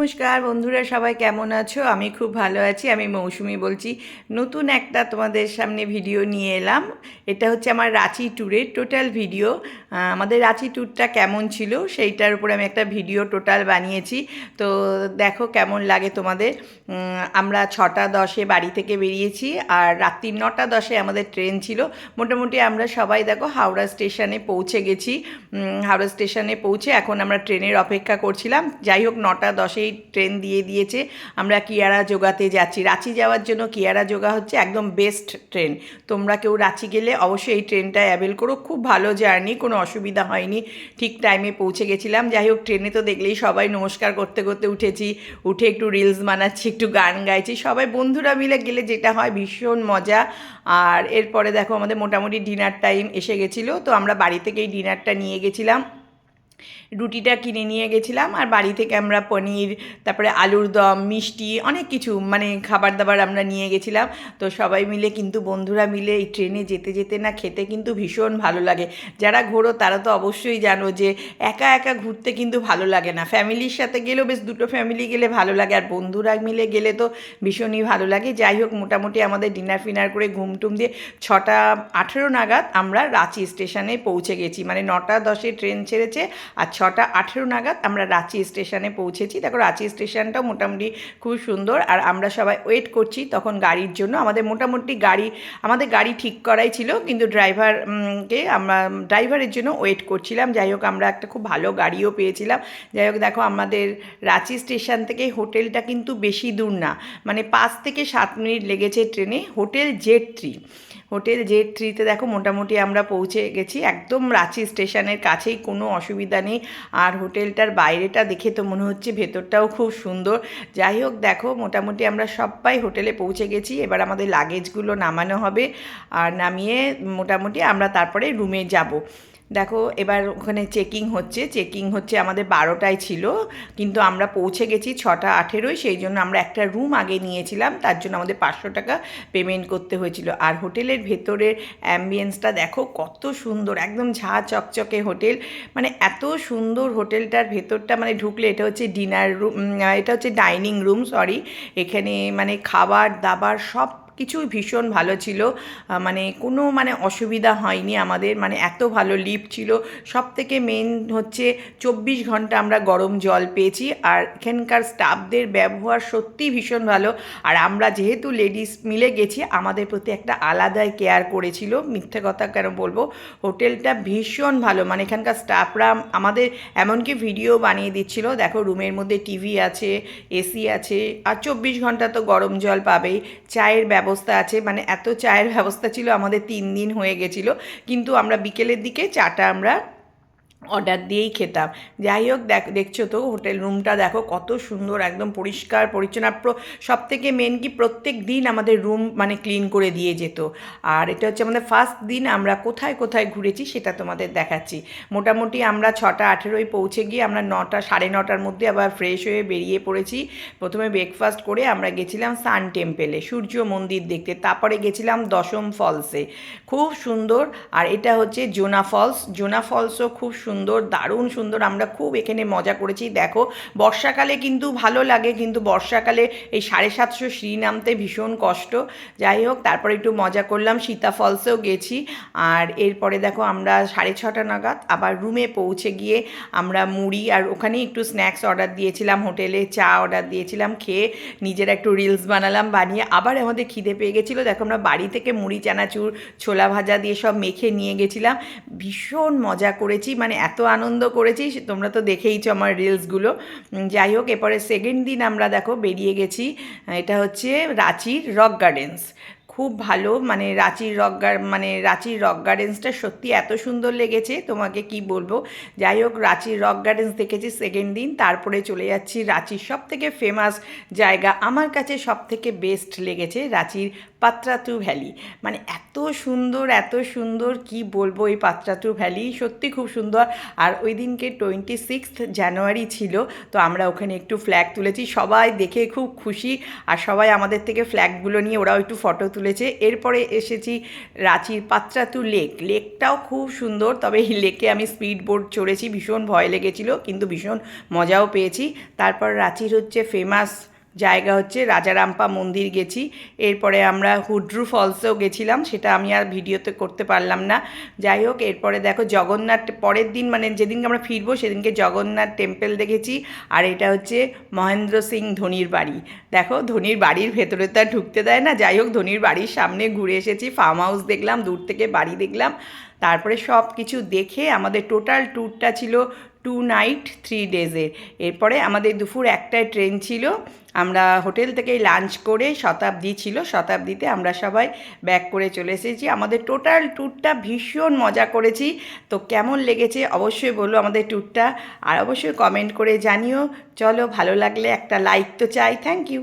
নমস্কার বন্ধুরা, সবাই কেমন আছো? আমি খুব ভালো আছি। আমি মৌসুমি বলছি। নতুন একটা তোমাদের সামনে ভিডিও নিয়ে এলাম। এটা হচ্ছে আমার রাঁচি ট্যুরের টোটাল ভিডিও। আমাদের রাঁচি ট্যুরটা কেমন ছিল সেইটার উপরে আমি একটা ভিডিও টোটাল বানিয়েছি। তো দেখো কেমন লাগে তোমাদের। আমরা 6:10 বাড়ি থেকে বেরিয়েছি আর রাত্রি 9:10 আমাদের ট্রেন ছিল। মোটামুটি আমরা সবাই দেখো হাওড়া স্টেশনে পৌঁছে গেছি। হাওড়া স্টেশনে পৌঁছে এখন আমরা ট্রেনের অপেক্ষা করছিলাম। যাই হোক 9:10 ট্রেন দিয়ে দিয়েছে। আমরা কিয়ারা জোগাতে যাচ্ছি। রাঁচি যাওয়ার জন্য কিয়ারা জোগা হচ্ছে একদম বেস্ট ট্রেন। তোমরা কেউ রাঁচি গেলে অবশ্যই এই ট্রেনটা অ্যাভেল করো। খুব ভালো জার্নি, কোনো অসুবিধা হয়নি, ঠিক টাইমে পৌঁছে গেছিলাম। যাই হোক ট্রেনে তো দেখলেই সবাই নমস্কার করতে করতে উঠেছি, উঠে একটু রিলস বানাচ্ছি, একটু গান গাইছি। সবাই বন্ধুরা মিলে গেলে যেটা হয় ভীষণ মজা। আর এরপরে দেখো আমাদের মোটামুটি ডিনার টাইম এসে গেছিলো, তো আমরা বাড়ি থেকেই ডিনারটা নিয়ে গেছিলাম। রুটিটা কিনে নিয়ে গেছিলাম আর বাড়ি থেকে আমরা পনির, তারপরে আলুর দম, মিষ্টি, অনেক কিছু মানে খাবার দাবার আমরা নিয়ে গেছিলাম। তো সবাই মিলে কিন্তু বন্ধুরা মিলে এই ট্রেনে যেতে যেতে না খেতে কিন্তু ভীষণ ভালো লাগে। যারা ঘোরো তারা তো অবশ্যই জানো যে একা একা ঘুরতে কিন্তু ভালো লাগে না। ফ্যামিলির সাথে গেলেও বেশ, দুটো ফ্যামিলি গেলে ভালো লাগে, আর বন্ধুরা মিলে গেলে তো ভীষণই ভালো লাগে। যাই হোক মোটামুটি আমাদের ডিনার ফিনার করে ঘুম টুম দিয়ে 6:18 নাগাদ আমরা রাঁচি স্টেশনে পৌঁছে গেছি। মানে 9:10 ট্রেন ছেড়েছে আর 6:18 নাগাদ আমরা রাঁচি স্টেশনে পৌঁছেছি। দেখো রাঁচি স্টেশনটাও মোটামুটি খুব সুন্দর। আর আমরা সবাই ওয়েট করছি তখন গাড়ির জন্য। আমাদের গাড়ি ঠিক করাই ছিল, কিন্তু ড্রাইভারের জন্য ওয়েট করছিলাম। যাই হোক আমরা একটা খুব ভালো গাড়িও পেয়েছিলাম। যাই হোক দেখো আমাদের রাঁচি স্টেশন থেকে হোটেলটা কিন্তু বেশি দূর না, মানে 5 থেকে 7 মিনিট লেগেছে ট্রেনে। হোটেল জেড থ্রিতে দেখো মোটামুটি আমরা পৌঁছে গেছি একদম রাঁচি স্টেশনের কাছেই, কোনো অসুবিধা নেই। আর হোটেলটার বাইরেটা দেখে তো মনে হচ্ছে ভেতরটাও খুব সুন্দর। যাই হোক দেখো মোটামুটি আমরা সবাই হোটেলে পৌঁছে গেছি। এবার আমাদের লাগেজগুলো নামানো হবে, আর নামিয়ে মোটামুটি আমরা তারপরে রুমে যাব। দেখো এবার ওখানে চেকিং হচ্ছে আমাদের 12টায় ছিল, কিন্তু আমরা পৌঁছে গেছি 6:18। সেই জন্য আমরা একটা রুম আগে নিয়েছিলাম, তার জন্য আমাদের 500 টাকা পেমেন্ট করতে হয়েছিল। আর হোটেলের ভেতরের অ্যাম্বিয়েন্সটা দেখো কত সুন্দর, একদম ঝাঁ চকচকে হোটেল, মানে এত সুন্দর হোটেলটার ভেতরটা। মানে ঢুকলে এটা হচ্ছে এটা হচ্ছে ডাইনিং রুম, সরি। এখানে মানে খাবার দাবার সব কিছুই ভীষণ ভালো ছিল। মানে কোনো মানে অসুবিধা হয়নি আমাদের, মানে এত ভালো লিফট ছিল। সব থেকে মেন হচ্ছে 24 ঘন্টা আমরা গরম জল পেয়েছি। আর এখানকার স্টাফদের ব্যবহার সত্যিই ভীষণ ভালো। আর আমরা যেহেতু লেডিস মিলে গেছি, আমাদের প্রতি একটা আলাদাই কেয়ার করেছিল, মিথ্যে কথা কেন বলবো। হোটেলটা ভীষণ ভালো, মানে এখানকার স্টাফরা আমাদের এমনকি ভিডিও বানিয়ে দিচ্ছিল। দেখো রুমের মধ্যে টিভি আছে, এসি আছে, আর 24 ঘন্টা তো গরম জল পাবেই। চায়ের ব্যবস্থা আছে, মানে এত চায়ের ব্যবস্থা ছিল, আমাদের 3 দিন হয়ে গেছিলো। কিন্তু আমরা বিকেলের দিকে চাটা আমরা অর্ডার দিয়েই খেতাম। যাই হোক দেখছো তো হোটেল রুমটা দেখো কত সুন্দর, একদম পরিষ্কার পরিচ্ছন্ন। সব থেকে মেন কি প্রত্যেক দিন আমাদের রুম মানে ক্লিন করে দিয়ে যেত। আর এটা হচ্ছে আমাদের ফার্স্ট দিন। আমরা কোথায় কোথায় ঘুরেছি সেটা তোমাদের দেখাচ্ছি। মোটামুটি আমরা 6:18 পৌঁছে গিয়ে আমরা 9:30 মধ্যে আবার ফ্রেশ হয়ে বেরিয়ে পড়েছি। প্রথমে ব্রেকফাস্ট করে আমরা গেছিলাম সান টেম্পেলে সূর্য মন্দির দেখতে, তারপরে গেছিলাম দশম ফলসে, খুব সুন্দর। আর এটা হচ্ছে জোনা ফলসও খুব সুন্দর, দারুণ সুন্দর। আমরা খুব এখানে মজা করেছি। দেখো বর্ষাকালে কিন্তু ভালো লাগে, কিন্তু বর্ষাকালে এই 750 সিঁড়ি নামতে ভীষণ কষ্ট। যাই হোক তারপরে একটু মজা করলাম, সীতা ফলসেও গেছি। আর এরপরে দেখো আমরা 6:30 নাগাদ আবার রুমে পৌঁছে গিয়ে আমরা মুড়ি আর ওখানেই একটু স্ন্যাক্স অর্ডার দিয়েছিলাম, হোটেলে চা অর্ডার দিয়েছিলাম, খেয়ে নিজেরা একটু রিলস বানালাম, বানিয়ে আবার আমাদের খিদে পেয়ে গেছিলো। দেখো আমরা বাড়ি থেকে মুড়ি, চানাচুর, ছোলা ভাজা দিয়ে সব মেখে নিয়ে গেছিলাম। ভীষণ মজা করেছি, মানে এত আনন্দ করেছি, তোমরা তো দেখেইছো আমার রিলসগুলো। যাই হোক এরপরে সেকেন্ড দিন আমরা দেখো বেরিয়ে গেছি। এটা হচ্ছে রাঁচির রক গার্ডেন্স, খুব ভালো। মানে রাঁচির রক গার্ডেন্সটা সত্যি এত সুন্দর লেগেছে, তোমাকে কি বলবো। যাই হোক রাঁচির রক গার্ডেন্স দেখেছি সেকেন্ড দিন। তারপরে চলে যাচ্ছি রাঁচির সব থেকে ফেমাস জায়গা, আমার কাছে সব থেকে বেস্ট লেগেছে রাঁচির পাত্রাতু ভ্যালি। মানে এত সুন্দর কি বলবো, এই পাত্রাতু ভ্যালি সত্যি খুব সুন্দর। আর ওই দিনকে 26 জানুয়ারি ছিল, তো আমরা ওখানে একটু ফ্ল্যাগ তুলেছি, সবাই দেখে খুব খুশি। আর সবাই আমাদের থেকে ফ্ল্যাগগুলো নিয়ে ওরাও একটু ফটো তুলেছে। এরপরে এসেছি রাঁচির পাত্রাতু লেকটাও খুব সুন্দর, তবে এই লেকে আমি স্পিড বোট চড়েছি, ভীষণ ভয় লেগেছিল কিন্তু ভীষণ মজাও পেয়েছি। তারপর রাঁচির হচ্ছে ফেমাস জায়গা হচ্ছে রাজারামপা মন্দির গেছি। এরপরে আমরা হুড্রু ফলসেও গেছিলাম, সেটা আমি আর ভিডিওতে করতে পারলাম না। যাই হোক, এরপরে দেখো জগন্নাথ, পরের দিন মানে যেদিনকে আমরা ফিরবো সেদিনকে জগন্নাথ টেম্পল দেখেছি। আর এটা হচ্ছে মহেন্দ্র সিং ধোনির বাড়ি। দেখো ধোনির বাড়ির ভেতরে তো আর ঢুকতে দেয় না, যাই হোক ধোনির বাড়ির সামনে ঘুরে এসেছি, ফার্ম হাউস দেখলাম, দূর থেকে বাড়ি দেখলাম। তারপরে সব কিছু দেখে আমাদের টোটাল ট্যুরটা ছিল 2 নাইট 3 ডেজের। এরপরে আমাদের দুপুর 1টায় ট্রেন ছিল, আমরা হোটেল থেকেই লাঞ্চ করে, শতাব্দী ছিল, শতাব্দীতে আমরা সবাই ব্যাক করে চলে এসেছি। আমাদের টোটাল ট্যুরটা ভীষণ মজা করেছি। তো কেমন লেগেছে অবশ্যই বলো আমাদের ট্যুরটা, আর অবশ্যই কমেন্ট করে জানিও। চলো, ভালো লাগলে একটা লাইক তো চাই। Thank you.